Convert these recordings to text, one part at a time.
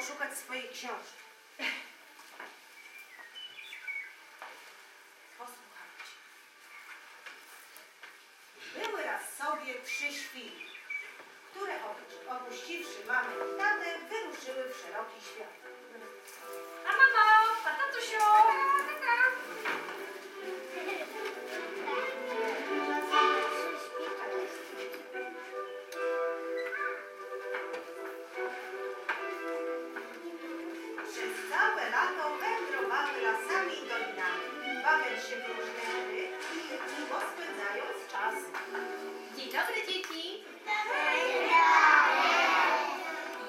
poszukać swojej książki. Posłuchajcie. Były raz sobie 3 świnki, które opuściwszy mamę i tatę, wyruszyły w szeroki świat. A mamo, a tatusiu, tata. Przez całe lato wędrowały lasami i dolinami, bawiąc się w różne gry i miło spędzając czas. Dzień dobry, dzieci.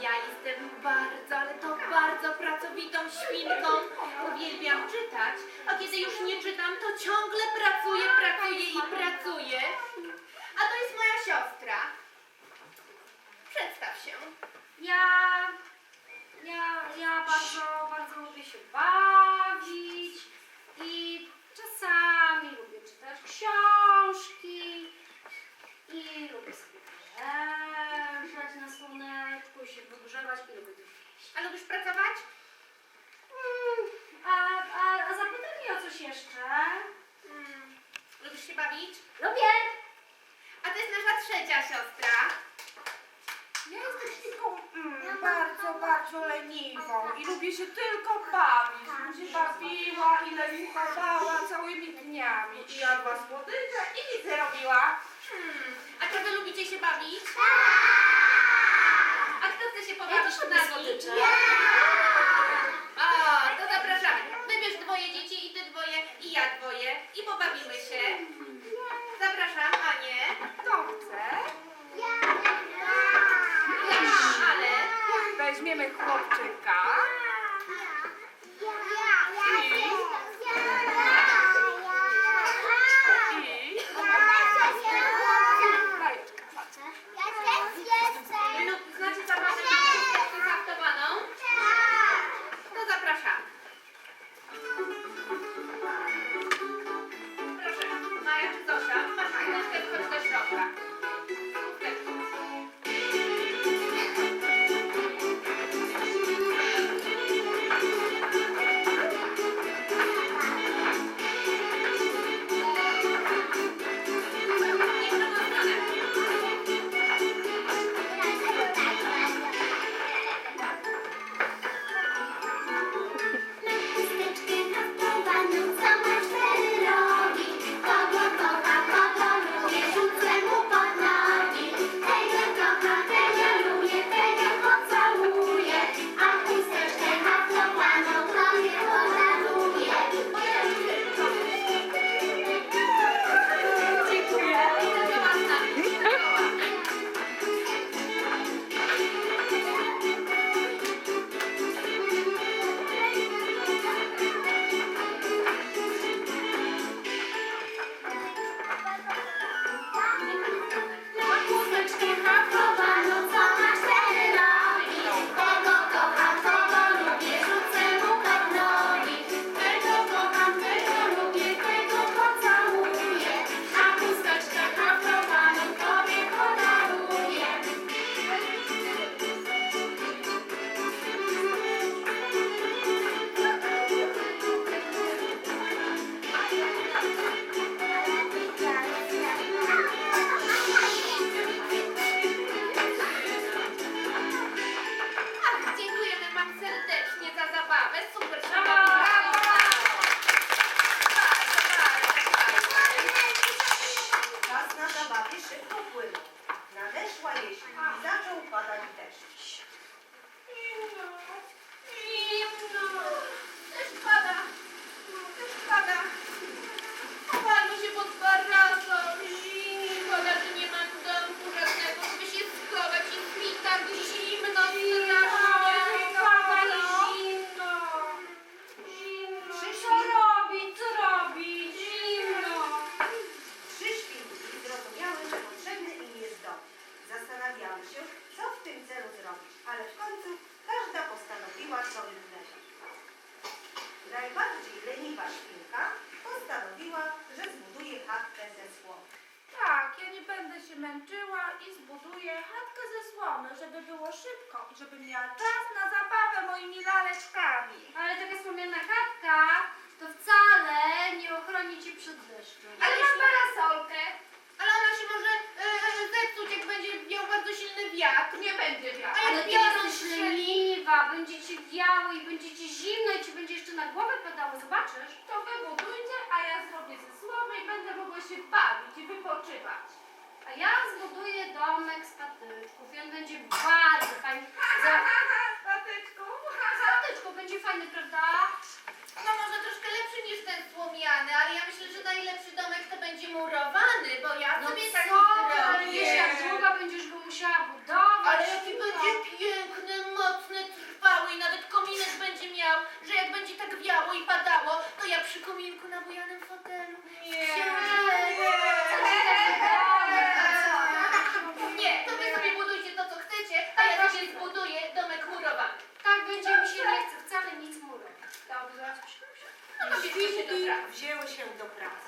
Ja jestem bardzo, ale to bardzo pracowitą świnką. Uwielbiam czytać, a kiedy już nie czytam, to ciągle pracuję i pracuję. A to jest moja siostra. Przedstaw się. Ja bardzo lubię się bawić i czasami lubię czytać książki i lubię sobie leżeć na słoneczku i się wygrzewać i lubię też jeść. A lubisz pracować? A zapytaj mnie o coś jeszcze. Lubisz się bawić? Lubię! A to jest nasza trzecia siostra. Ja jestem świnką bardzo leniwą i lubię się tylko bawić. Bym się bawiła i leniwowała całymi dniami. I jadła słodycze i nic nie robiła. A czy wy lubicie się bawić? A kto chce się pobawić z nami? O, to zapraszamy. Wybierz 2 dzieci i ty 2 i ja 2 i pobawimy się. Zapraszam Anię. Kto chce? Ale Weźmiemy chłopczyka. znacie zabawę haftowaną? To zapraszam. Proszę, Maja czy Zosia, masz chwileczkę, wchodź do środka. Dziękujemy wam serdecznie za zabawę. Super się bawiłam. Czas na zabawie szybko płynął. Nadeszła jesień i zaczął padać deszcz. Zimno. Deszcz pada. Chowajmy się pod parasol. Szkoda, że nie mam domku żadnego, żeby się schować. Jest mi tak zimno strasznie. Co robić? Zimno! 3 świnki zrozumiały, że potrzebny im jest dom. Zastanawiały się, co w tym celu zrobić, ale w końcu każda postanowiła co innego. Najbardziej leniwa świnka postanowiła, że zbuduje chatkę ze słomy. Tak, ja nie będę się męczyła i zbuduję chatkę ze słomy, żeby było szybko i żebym miała czas na zabawę moimi laleczkami. Ale taka słomiana chatka to wcale nie ochroni cię przed deszczem. Ale mam parasolkę. Ale ona się może zepsuć, jak będzie wiał bardzo silny wiatr. Nie będzie wiał. A Ale jak ty piorun jesteś strzeli, leniwa, będzie ci wiało i będzie ci zimno i ci będzie jeszcze na głowę padało, zobaczysz? To wy budujcie, a ja zrobię ze słomy i będę mogła się bawić i wypoczywać. A ja zbuduję domek z patyczków i on będzie bardzo fajny. Patyczku. Patyczku będzie fajny, prawda? no może troszkę lepszy niż ten słomiany, ale ja myślę, że najlepszy domek to będzie murowany, bo ja No sobie co taki ty, ale zrobię. wiesz jak długo będziesz go musiała budować. Ale jaki będzie piękny, mocny, trwały i nawet kominek będzie miał, że jak będzie tak wiało i padało, to ja przy kominku na bujanym fotelu. Nie, to wy sobie budujcie to, co chcecie, a ja sobie zbuduję domek murowany. Tak będzie mi się nie chce wcale nic murować. Dobrze. No to bierzcie się do pracy. Wzięły się do pracy.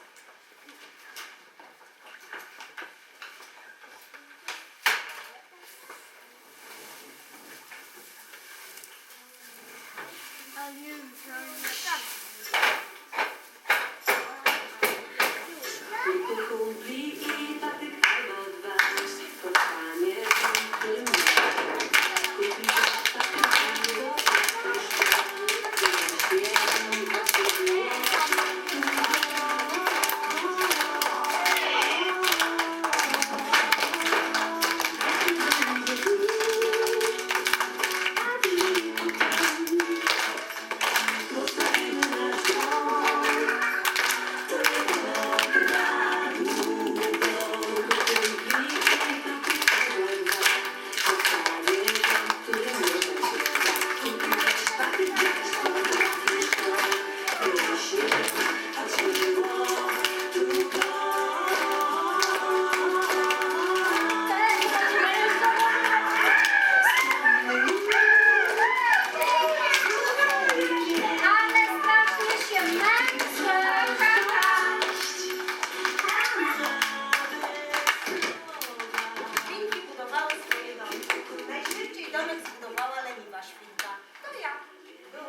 Kilku kumpli i patyk albo dwa. Spotkanie w tym kupi patyk albo Ale strasznie się męczę. Świnki budowały swoje domki. Najszybciej domek zbudowała leniwa świnka. To ja. Był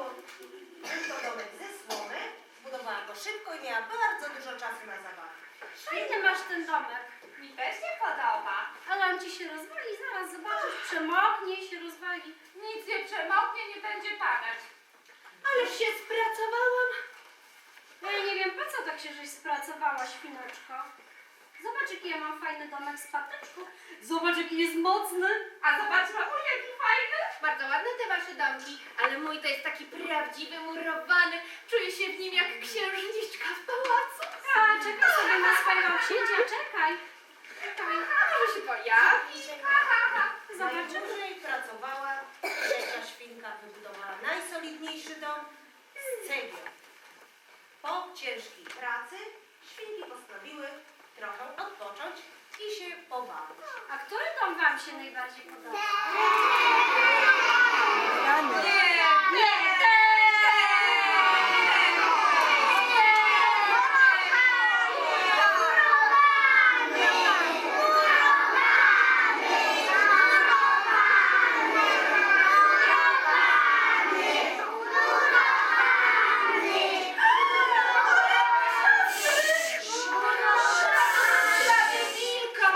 to domek ze słomy. Zbudowała go szybko i miała bardzo dużo czasu na zabawę. Fajny masz ten domek. Mi też się podoba. Ale on ci się rozwali, zaraz zobaczysz, przemoknie i się rozwali. Nic nie przemoknie, nie będzie padać. Ależ się spracowałam. No ja nie wiem, po co tak się żeś spracowała, świneczko. Zobacz, jaki ja mam fajny domek z patyczków. Zobacz, jaki jest mocny. A zobacz, mamuś, jaki fajny. Bardzo ładne te wasze domki, ale mój to jest taki prawdziwy, murowany. Czuję się w nim jak księżniczka w pałacu. A, czekaj sobie na swojego księcia, czekaj. Czekaj. Może się pojawi. Zobaczymy. Najdłużej pracowała trzecia świnka. Wybudowała najsolidniejszy dom z cegieł. Po ciężkiej pracy świnki postanowiły trochę odpocząć i się pobawić. A który dom wam się najbardziej podoba? Prawie wilka.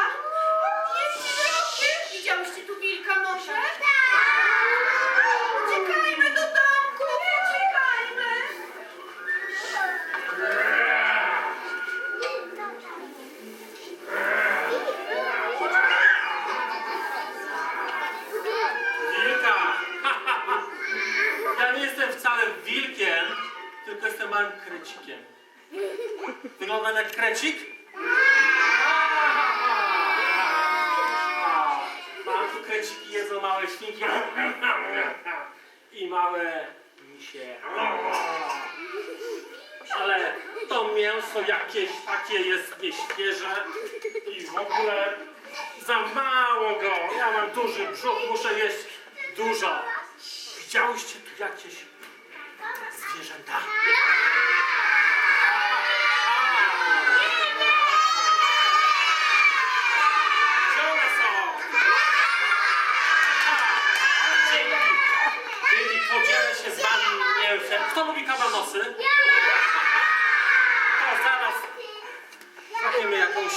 Jest drogie. Widziałyście tu wilka może? Uciekajmy do domku. Uciekajmy. Wilka! Ja nie jestem wcale wilkiem, tylko jestem małym krecikiem. Wyglądam jak krecik? Mam tu kreciki, jedzą małe świnki i małe misie. Ale to mięso jakieś takie jest nieświeże i w ogóle za mało go. Ja mam duży brzuch, muszę jeść dużo. Widziałyście tu jakieś zwierzęta? Kto lubi kabanosy? To zaraz zrobimy jakąś...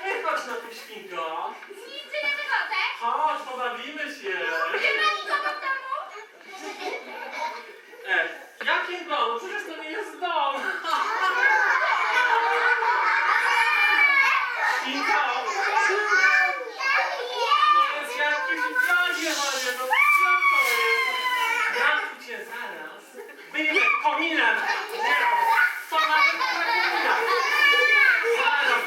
Nie chodź na tu, świnko. Nigdy nie wychodzę. Chodź, pobawimy się. Nie ma nikogo w domu. Jakim domu? Przecież to nie jest dom. Świnko. To jest jakiś zagiewanie, no co to jest? Napił cię zaraz. Wyjdę kominem. Nie, to nawet nie komina. Zaraz.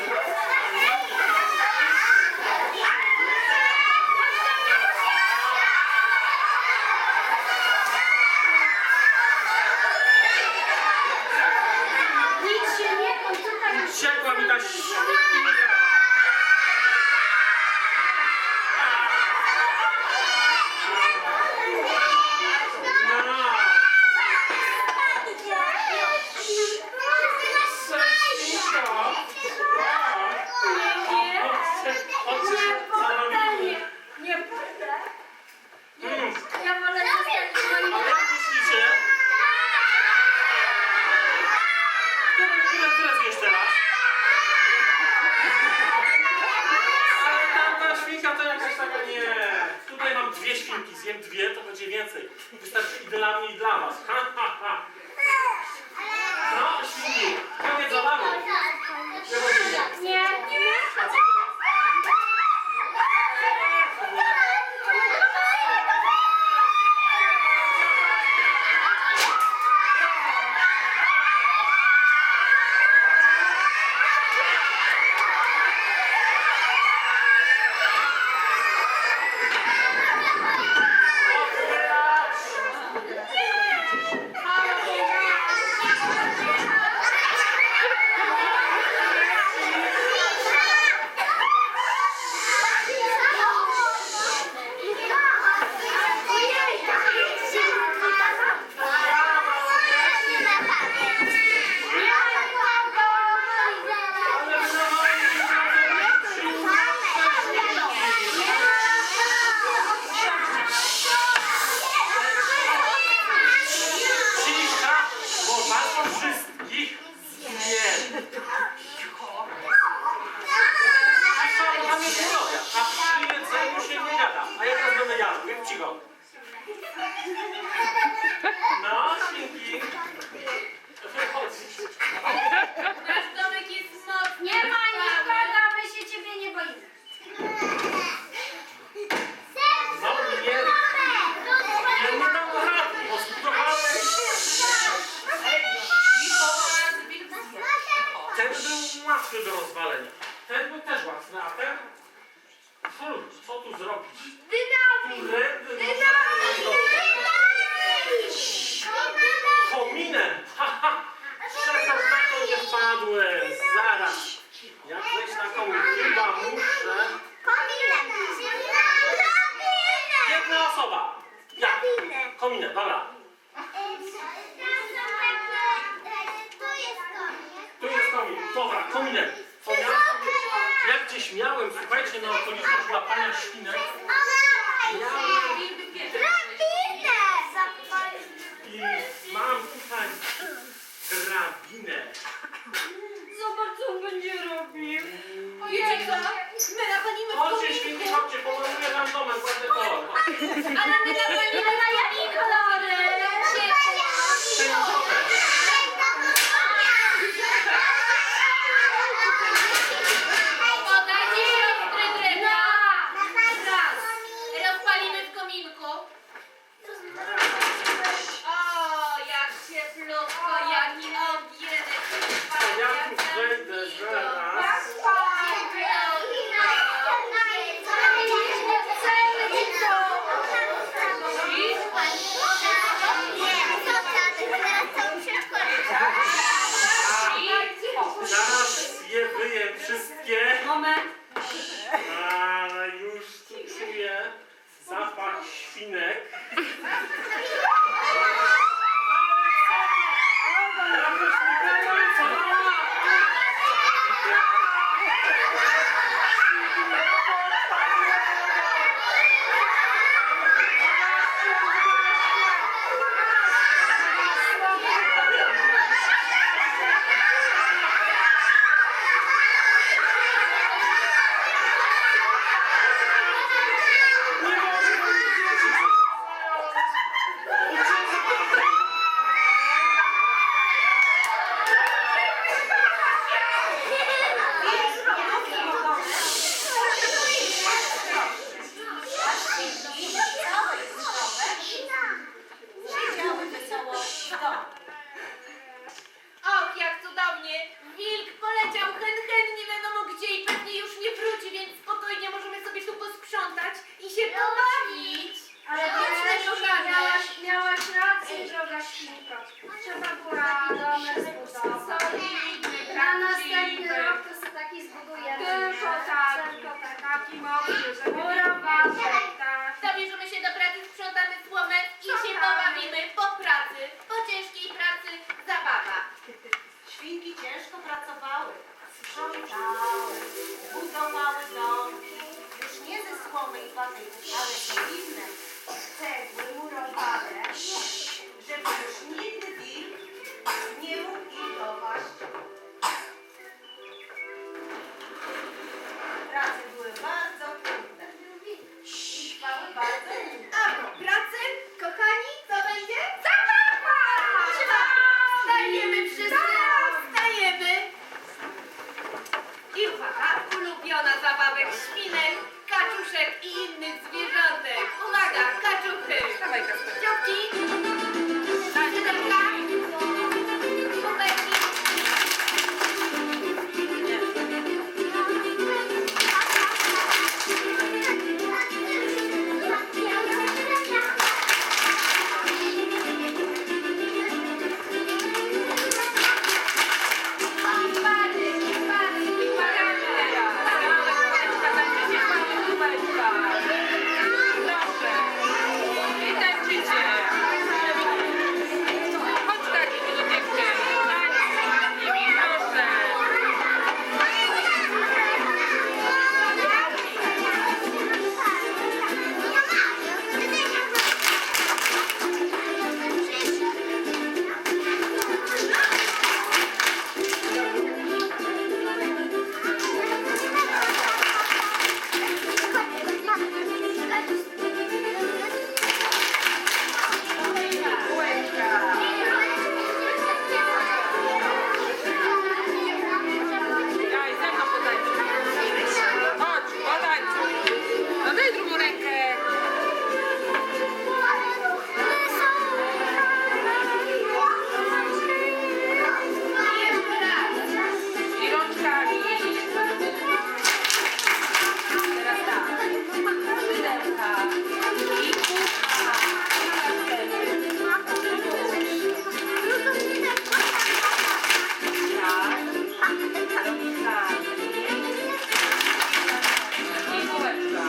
Nic się nie bój, tutaj już... Ciekła mi ta świnka. Nie pójdę. Ja wolę zostać w moim Ale jak myślicie? Które zjesz teraz? Ale tamta świnka to jakaś taka nie. Tutaj mam 2 świnki, zjem 2, to będzie więcej. Wystarczy i dla mnie, i dla was. Ha, ha, ha. No, świnki, koniec zabawy. Nie. A co teraz? Cisza, bo was wszystkich zjem. A co, bo tam jest droga, a przy jedzeniu się nie gada. A ja teraz będę jadł, więc cicho. No, świnki. Wychodzisz. Nasz domek jest mocny. Nie ma nikogo, my się ciebie nie boimy. No nie dam rady, bo zbudowałem... Ten był łatwy do rozwalenia. Ten był też łatwy, a ten... Co tu zrobić? Kominem! Haha! Czekam na to nie wpadłem! Zaraz! Jak wejść na komin? Chyba muszę... Jedna osoba! Ja! Kominem, dobra. Tu jest komin. Dobra, kominem. To ja... Jak gdzieś miałem, słuchajcie, na okoliczność łapania świnek i mam tutaj drabinę. Zobacz, co on będzie robił. Wiecie co? My napalimy w Chodźcie, kominku. świnki, chodźcie, pomaluję wam domek, ładny kolor. Ale my napalimy na jakie kolory? Tęczowe. Podajcie siostry drewna. Raz. Rozpalimy w kominku. O, jak cieplutko, jaki ogienek. A ja tu wejdę zaraz. Chcemy to. się pobawić. Ale Chodźmy, kochane. miałaś rację, droga świnko. Trzeba było domek zbudować. Solidny, Na następny prawdziwy. rok to sobie taki zbudujemy. Tylko taki, taki mocny, żeby Murowaty. tak. Zabierzemy się do pracy, sprzątamy słomę i się pobawimy po pracy. Po ciężkiej pracy zabawa. Świnki ciężko pracowały, sprzątały, budowały domki. Już nie ze słomy i watej, ale solidne cegły murowane, żeby już nigdy wilk nie mógł ich dopaść. Prace były bardzo trudne i trwały bardzo długo. A po pracy, kochani, co będzie? Zabawa! Wstajemy wszyscy, wstajemy. I uwaga, ulubiona zabawek świnek, kaczuszek i innych zwierzątek. Uwaga, kaczuchy. Dawaj, Kasper. Dzióbki. Skrzydełka. Kuberki. Daj, ze mną potańczyć. Chodź, potańczyć. No daj drugą rękę. Jeszcze raz. I rączkami. Teraz tak. Szydełka. I kubka. Tak. Rączkami. I kółeczka.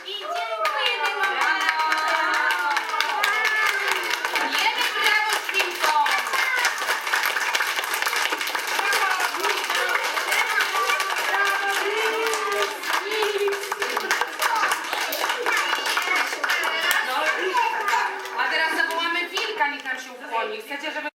I dziękujemy wam bardzo. Bijemy brawo świnkom. A teraz zawołamy wilka, niech nam się ukłoni. Chcecie, żeby